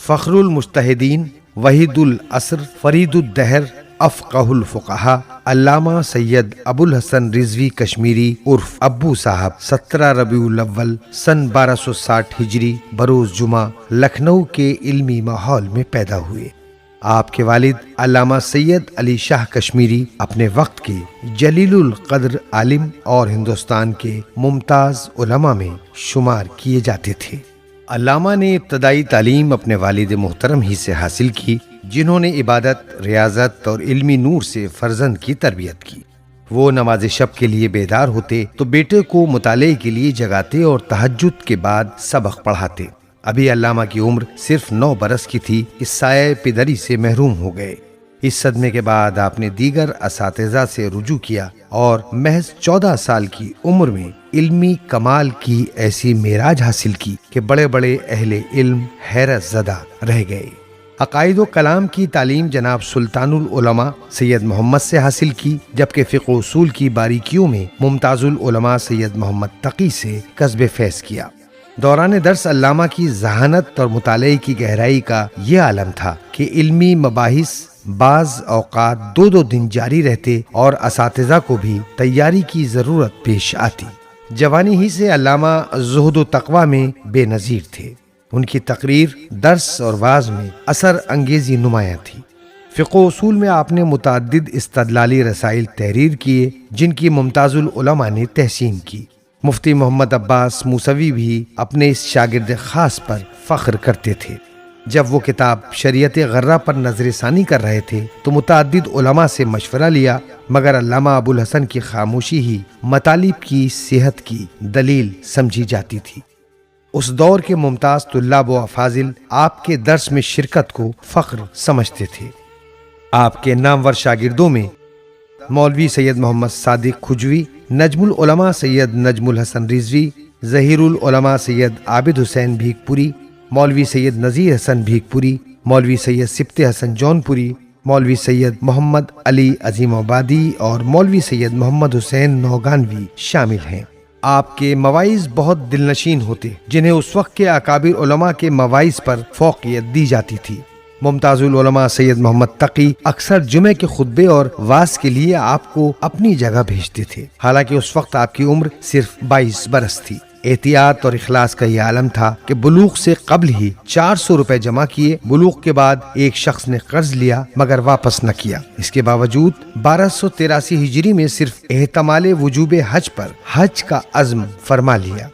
فخر المجتہدین، وحید العصر، فرید الدہر، افقہ الفقہا، علامہ سید ابو الحسن رضوی کشمیری عرف ابو صاحب 17 ربیع الاول سن 1260 ہجری بروز جمعہ لکھنؤ کے علمی ماحول میں پیدا ہوئے۔ آپ کے والد علامہ سید علی شاہ کشمیری اپنے وقت کے جلیل القدر عالم اور ہندوستان کے ممتاز علماء میں شمار کیے جاتے تھے۔ علامہ نے ابتدائی تعلیم اپنے والد محترم ہی سے حاصل کی، جنہوں نے عبادت، ریاضت اور علمی نور سے فرزند کی تربیت کی۔ وہ نماز شب کے لیے بیدار ہوتے تو بیٹے کو مطالعے کے لیے جگاتے اور تہجد کے بعد سبق پڑھاتے۔ ابھی علامہ کی عمر صرف 9 برس کی تھی کہ سایہ پدری سے محروم ہو گئے۔ اس صدمے کے بعد آپ نے دیگر اساتذہ سے رجوع کیا اور محض 14 سال کی عمر میں علمی کمال کی ایسی معراج حاصل کی کہ بڑے بڑے اہل علم حیرت زدہ رہ گئے۔ عقائد و کلام کی تعلیم جناب سلطان العلماء سید محمد سے حاصل کی، جبکہ فقہ و اصول کی باریکیوں میں ممتاز العلماء سید محمد تقی سے کسب فیض کیا۔ دوران درس علامہ کی ذہانت اور مطالعے کی گہرائی کا یہ عالم تھا کہ علمی مباحث بعض اوقات 2 دن جاری رہتے اور اساتذہ کو بھی تیاری کی ضرورت پیش آتی۔ جوانی ہی سے علامہ زہد و تقوی میں بے نظیر تھے۔ ان کی تقریر، درس اور وعظ میں اثر انگیزی نمایاں تھی۔ فقہ و اصول میں آپ نے متعدد استدلالی رسائل تحریر کیے، جن کی ممتاز العلماء نے تحسین کی۔ مفتی محمد عباس موسوی بھی اپنے اس شاگرد خاص پر فخر کرتے تھے۔ جب وہ کتاب شریعت غرہ پر نظر ثانی کر رہے تھے تو متعدد علماء سے مشورہ لیا، مگر علامہ ابو الحسن کی خاموشی ہی مطالب کی صحت کی دلیل سمجھی جاتی تھی۔ اس دور کے ممتاز طلاب و افاضل آپ کے درس میں شرکت کو فخر سمجھتے تھے۔ آپ کے نامور شاگردوں میں مولوی سید محمد صادق کھجوی، نجم العلماء سید نجم الحسن رضوی، ظہیر العلماء سید عابد حسین بھیک پوری، مولوی سید نذیر حسن بھیک پوری، مولوی سید سبط حسن جون پوری، مولوی سید محمد علی عظیم آبادی اور مولوی سید محمد حسین نوگانوی شامل ہیں۔ آپ کے مواعظ بہت دلنشین ہوتے، جنہیں اس وقت کے اکابر علماء کے مواعظ پر فوقیت دی جاتی تھی۔ ممتاز العلماء سید محمد تقی اکثر جمعے کے خطبے اور وعظ کے لیے آپ کو اپنی جگہ بھیجتے تھے، حالانکہ اس وقت آپ کی عمر صرف 22 برس تھی۔ احتیاط اور اخلاص کا یہ عالم تھا کہ بلوغ سے قبل ہی 400 روپے جمع کیے، بلوغ کے بعد ایک شخص نے قرض لیا مگر واپس نہ کیا۔ اس کے باوجود 1283 ہجری میں صرف احتمال وجوب حج پر حج کا عزم فرما لیا،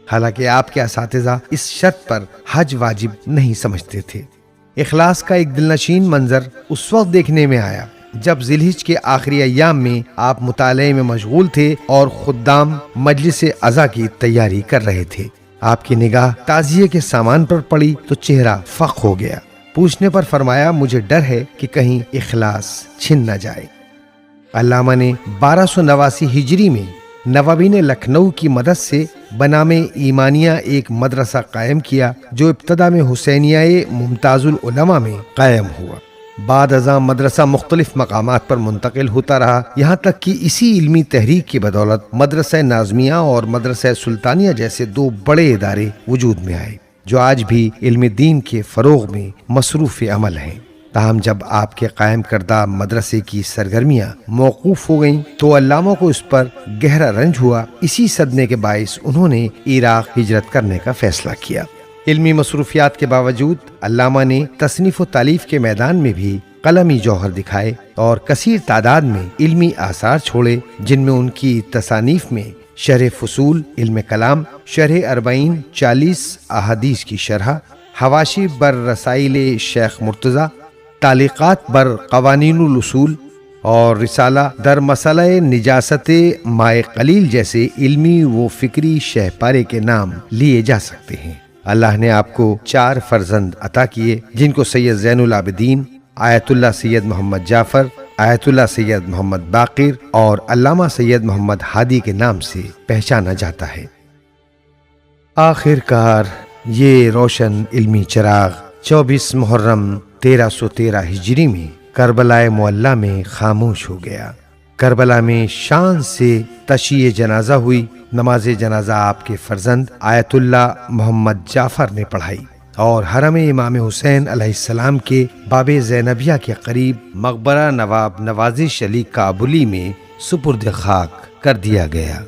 حالانکہ آپ کے اساتذہ اس شرط پر حج واجب نہیں سمجھتے تھے۔ اخلاص کا ایک دلنشین منظر اس وقت دیکھنے میں آیا جب ذی الحجہ کے آخری ایام میں آپ مطالعے میں مشغول تھے اور خدام مجلس عزا کی تیاری کر رہے تھے۔ آپ کی نگاہ تعزیے کے سامان پر پڑی تو چہرہ فق ہو گیا۔ پوچھنے پر فرمایا، مجھے ڈر ہے کہ کہیں اخلاص چھن نہ جائے۔ علامہ نے 1289 ہجری میں نوابین لکھنؤ کی مدد سے بنام ایمانیہ ایک مدرسہ قائم کیا، جو ابتدا میں حسینیہ ممتاز العلماء میں قائم ہوا۔ بعد ازاں مدرسہ مختلف مقامات پر منتقل ہوتا رہا، یہاں تک کہ اسی علمی تحریک کی بدولت مدرسہ ناظمیہ اور مدرسہ سلطانیہ جیسے 2 بڑے ادارے وجود میں آئے، جو آج بھی علم دین کے فروغ میں مصروف عمل ہیں۔ تاہم جب آپ کے قائم کردہ مدرسے کی سرگرمیاں موقوف ہو گئیں تو علامہ کو اس پر گہرا رنج ہوا۔ اسی صدمے کے باعث انہوں نے عراق ہجرت کرنے کا فیصلہ کیا۔ علمی مصروفیات کے باوجود علامہ نے تصنیف و تالیف کے میدان میں بھی قلمی جوہر دکھائے اور کثیر تعداد میں علمی آثار چھوڑے، جن میں ان کی تصانیف میں شرح فصول علم کلام، شرح 40 40 احادیث کی شرح، حواشی بر رسائل شیخ مرتضی، تعلیقات بر قوانین الاصول اور رسالہ در مسئلہ نجاست مائع قلیل جیسے علمی و فکری شہپارے کے نام لیے جا سکتے ہیں۔ اللہ نے آپ کو 4 فرزند عطا کیے، جن کو سید زین العابدین، آیت اللہ سید محمد جعفر، آیت اللہ سید محمد باقر اور علامہ سید محمد ہادی کے نام سے پہچانا جاتا ہے۔ آخر کار یہ روشن علمی چراغ 24 محرم 1313 ہجری میں کربلا معلیٰ میں خاموش ہو گیا۔ کربلا میں شان سے تشییع جنازہ ہوئی۔ نماز جنازہ آپ کے فرزند آیت اللہ محمد جعفر نے پڑھائی۔ اور حرم امام حسین علیہ السلام کے باب زینبیہ کے قریب مقبرہ نواب نوازش علی کابلی میں سپرد خاک کر دیا گیا۔